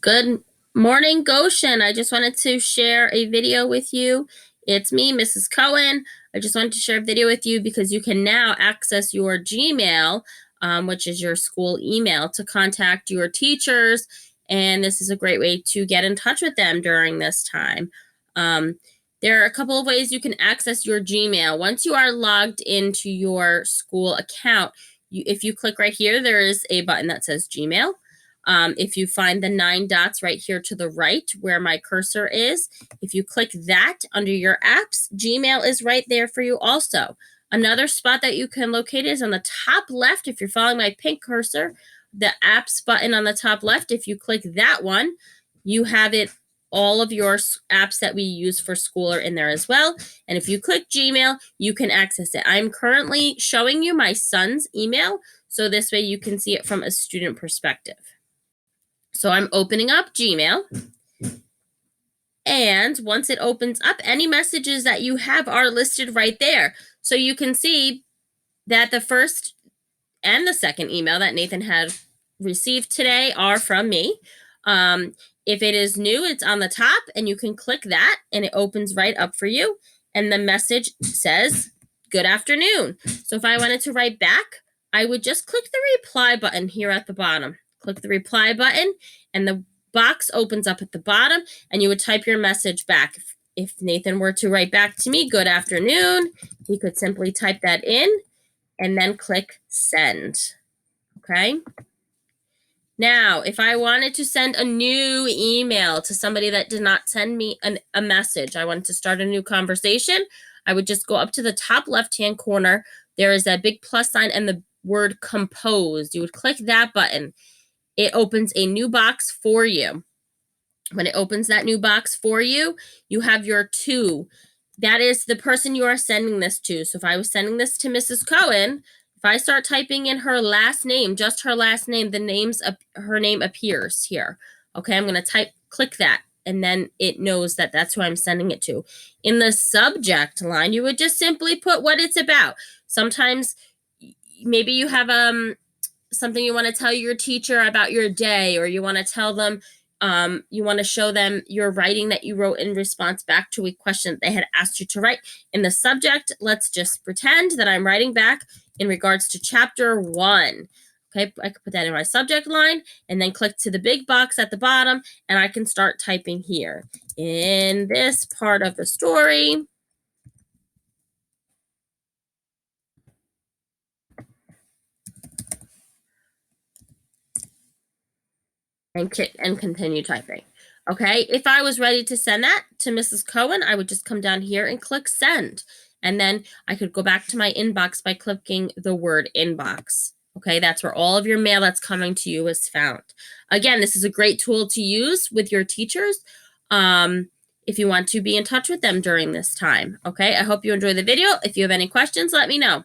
Good morning, Goshen. I just wanted to share a video with you. It's me, Mrs. Cohen. I just wanted to share a video with you because you can now access your Gmail, which is your school email, to contact your teachers. And this is a great way to get in touch with them during this time. There are a couple of ways you can access your Gmail. Once you are logged into your school account, if you click right here, there is a button that says Gmail. If you find the 9 dots right here to the right where my cursor is, if you click that under your apps, Gmail is right there for you also. Another spot that you can locate is on the top left. If you're following my pink cursor, the apps button on the top left, if you click that one, you have it. All of your apps that we use for school are in there as well. And if you click Gmail, you can access it. I'm currently showing you my son's email, so this way you can see it from a student perspective. So I'm opening up Gmail, and once it opens up, any messages that you have are listed right there. So you can see that the first and the second email that Nathan had received today are from me. If it is new, it's on the top, and you can click that, and it opens right up for you. And the message says, "Good afternoon." So if I wanted to write back, I would just click the reply button here at the bottom. Click the reply button, and the box opens up at the bottom, and you would type your message back. If Nathan were to write back to me, "Good afternoon," he could simply type that in and then click send. Okay. Now, if I wanted to send a new email to somebody that did not send me a message, I wanted to start a new conversation, I would just go up to the top left-hand corner. There is that big plus sign and the word composed. You would click that button. It opens a new box for you. When it opens that new box for you, you have your to. That is the person you are sending this to. So if I was sending this to Mrs. Cohen, if I start typing in her last name, just her last name, her name appears here. Okay, I'm going to click that, and then it knows that that's who I'm sending it to. In the subject line, you would just simply put what it's about. Sometimes maybe you have something you want to tell your teacher about your day, or you want to tell them, you want to show them your writing that you wrote in response back to a question that they had asked you to write. In the subject, let's just pretend that I'm writing back in regards to chapter 1. Okay, I could put that in my subject line and then click to the big box at the bottom, and I can start typing here. In this part of the story, and continue typing. Okay, if I was ready to send that to Mrs. Cohen, I would just come down here and click send. And then I could go back to my inbox by clicking the word inbox. Okay, that's where all of your mail that's coming to you is found. Again, this is a great tool to use with your teachers if you want to be in touch with them during this time. Okay, I hope you enjoy the video. If you have any questions, let me know.